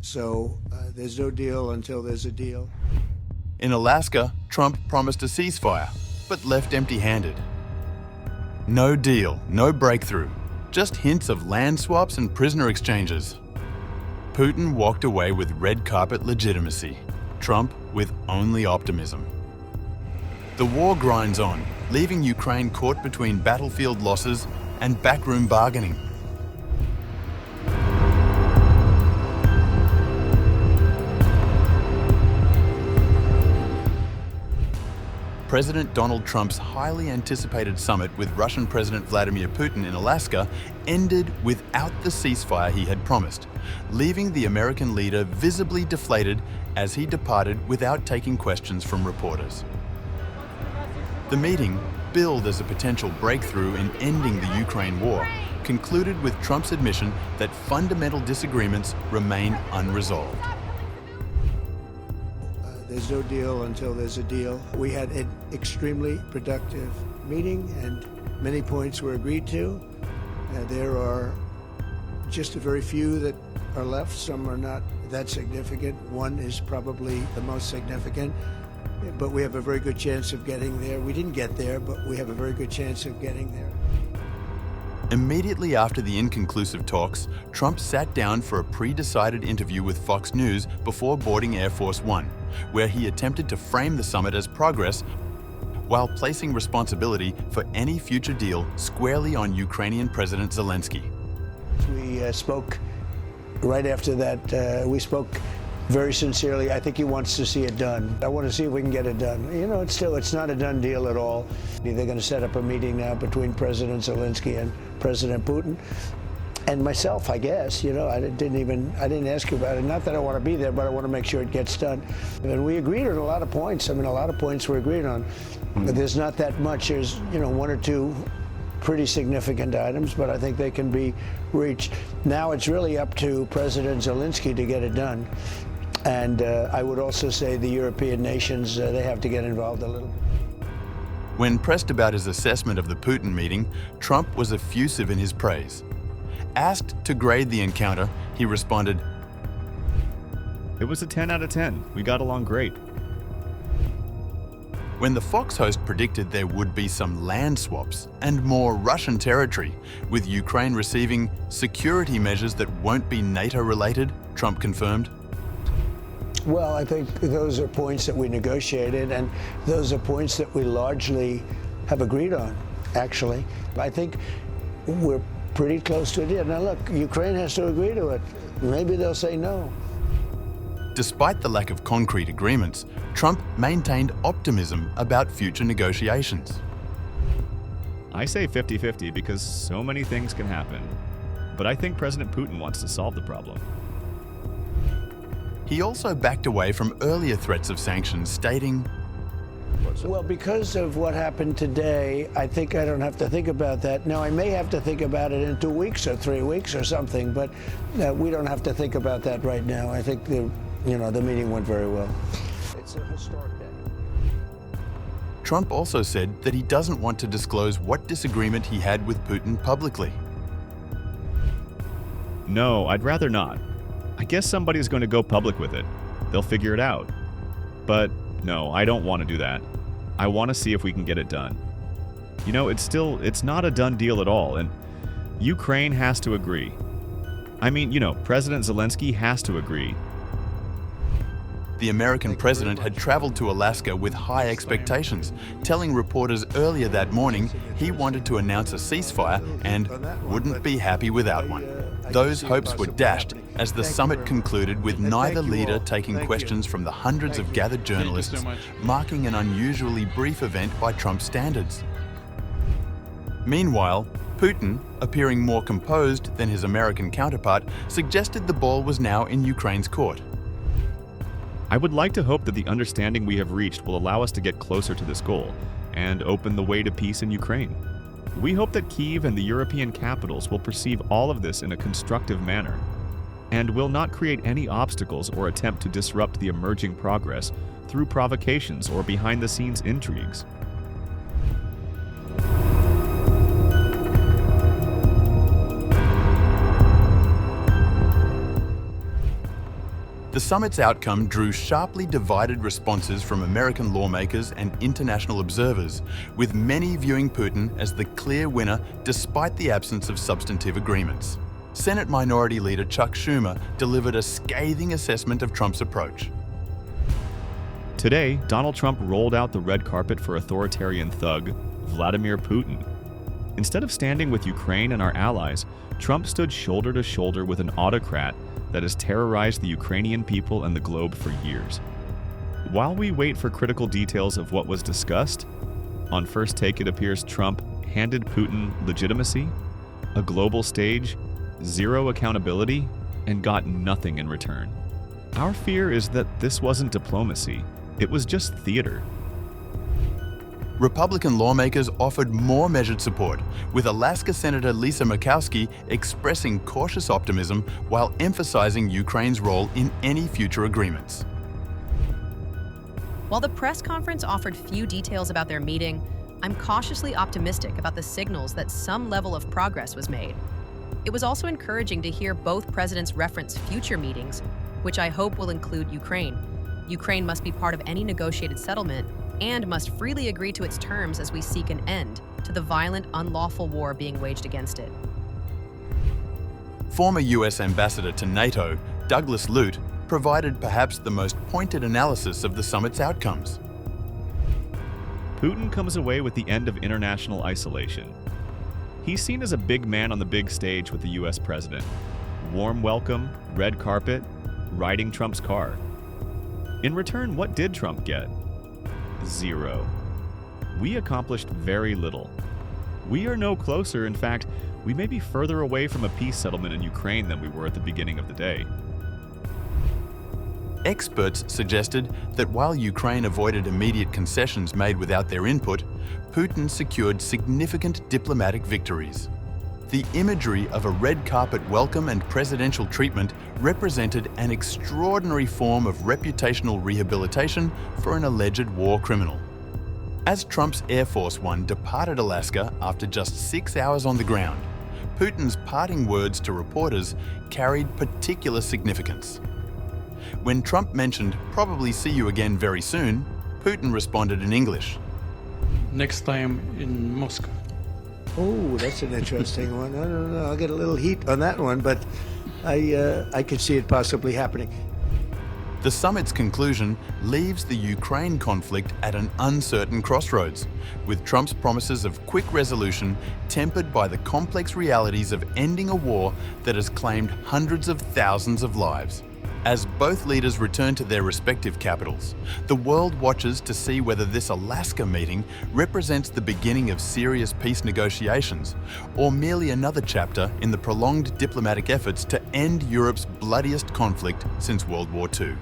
So there's no deal until there's a deal. In Alaska, Trump promised a ceasefire, but left empty-handed. No deal, no breakthrough, just hints of land swaps and prisoner exchanges. Putin walked away with red carpet legitimacy, Trump with only optimism. The war grinds on, leaving Ukraine caught between battlefield losses and backroom bargaining. President Donald Trump's highly anticipated summit with Russian President Vladimir Putin in Alaska ended without the ceasefire he had promised, leaving the American leader visibly deflated as he departed without taking questions from reporters. The meeting, billed as a potential breakthrough in ending the Ukraine war, concluded with Trump's admission that fundamental disagreements remain unresolved. There's no deal until there's a deal. We had an extremely productive meeting and many points were agreed to. There are just a very few that are left. Some are not that significant. One is probably the most significant, but we have a very good chance of getting there. We didn't get there, but we have a very good chance of getting there. Immediately after the inconclusive talks, Trump sat down for a pre-decided interview with Fox News before boarding Air Force One, where he attempted to frame the summit as progress while placing responsibility for any future deal squarely on Ukrainian President Zelensky. We spoke right after that. We spoke very sincerely. I think he wants to see it done. I want to see if we can get it done. You know, it's not a done deal at all. They're going to set up a meeting now between President Zelensky and President Putin and myself, I guess. You know, I didn't ask you about it. Not that I want to be there, but I want to make sure it gets done. And we agreed on a lot of points. I mean, a lot of points were agreed on. But there's not that much. There's, you know, one or two pretty significant items, but I think they can be reached. Now it's really up to President Zelensky to get it done. And I would also say the European nations, they have to get involved a little bit. When pressed about his assessment of the Putin meeting, Trump was effusive in his praise. Asked to grade the encounter, he responded, "It was a 10 out of 10. We got along great." When the Fox host predicted there would be some land swaps and more Russian territory, with Ukraine receiving security measures that won't be NATO-related, Trump confirmed, well, I think those are points that we negotiated, and those are points that we largely have agreed on, actually. I think we're pretty close to a deal. Now, look, Ukraine has to agree to it. Maybe they'll say no. Despite the lack of concrete agreements, Trump maintained optimism about future negotiations. I say 50-50 because so many things can happen. But I think President Putin wants to solve the problem. He also backed away from earlier threats of sanctions, stating, well, because of what happened today, I think I don't have to think about that. Now, I may have to think about it in 2 weeks or 3 weeks or something, but we don't have to think about that right now. I think the meeting went very well. It's a historic day. Trump also said that he doesn't want to disclose what disagreement he had with Putin publicly. No, I'd rather not. I guess somebody's going to go public with it. They'll figure it out. But no, I don't want to do that. I want to see if we can get it done. You know, it's not a done deal at all, and Ukraine has to agree. I mean, President Zelensky has to agree. The American president had traveled to Alaska with high expectations, telling reporters earlier that morning he wanted to announce a ceasefire and wouldn't be happy without one. Those hopes were dashed as the summit concluded with neither leader taking questions from the hundreds of gathered journalists, marking an unusually brief event by Trump standards. Meanwhile, Putin, appearing more composed than his American counterpart, suggested the ball was now in Ukraine's court. I would like to hope that the understanding we have reached will allow us to get closer to this goal and open the way to peace in Ukraine. We hope that Kyiv and the European capitals will perceive all of this in a constructive manner and will not create any obstacles or attempt to disrupt the emerging progress through provocations or behind-the-scenes intrigues. The summit's outcome drew sharply divided responses from American lawmakers and international observers, with many viewing Putin as the clear winner despite the absence of substantive agreements. Senate Minority Leader Chuck Schumer delivered a scathing assessment of Trump's approach. Today, Donald Trump rolled out the red carpet for authoritarian thug Vladimir Putin. Instead of standing with Ukraine and our allies, Trump stood shoulder to shoulder with an autocrat that has terrorized the Ukrainian people and the globe for years. While we wait for critical details of what was discussed, on first take it appears Trump handed Putin legitimacy, a global stage, zero accountability, and got nothing in return. Our fear is that this wasn't diplomacy, it was just theater. Republican lawmakers offered more measured support, with Alaska Senator Lisa Murkowski expressing cautious optimism while emphasizing Ukraine's role in any future agreements. While the press conference offered few details about their meeting, I'm cautiously optimistic about the signals that some level of progress was made. It was also encouraging to hear both presidents reference future meetings, which I hope will include Ukraine. Ukraine must be part of any negotiated settlement and must freely agree to its terms as we seek an end to the violent, unlawful war being waged against it. Former US Ambassador to NATO, Douglas Lute, provided perhaps the most pointed analysis of the summit's outcomes. Putin comes away with the end of international isolation. He's seen as a big man on the big stage with the US president. Warm welcome, red carpet, riding Trump's car. In return, what did Trump get? Zero. We accomplished very little. We are no closer. In fact, we may be further away from a peace settlement in Ukraine than we were at the beginning of the day. Experts suggested that while Ukraine avoided immediate concessions made without their input, Putin secured significant diplomatic victories. The imagery of a red carpet welcome and presidential treatment represented an extraordinary form of reputational rehabilitation for an alleged war criminal. As Trump's Air Force One departed Alaska after just 6 hours on the ground, Putin's parting words to reporters carried particular significance. When Trump mentioned "probably see you again very soon," Putin responded in English. Next time in Moscow. Oh, that's an interesting one. I don't know. I'll get a little heat on that one, but I could see it possibly happening. The summit's conclusion leaves the Ukraine conflict at an uncertain crossroads, with Trump's promises of quick resolution tempered by the complex realities of ending a war that has claimed hundreds of thousands of lives. As both leaders return to their respective capitals, the world watches to see whether this Alaska meeting represents the beginning of serious peace negotiations, or merely another chapter in the prolonged diplomatic efforts to end Europe's bloodiest conflict since World War II.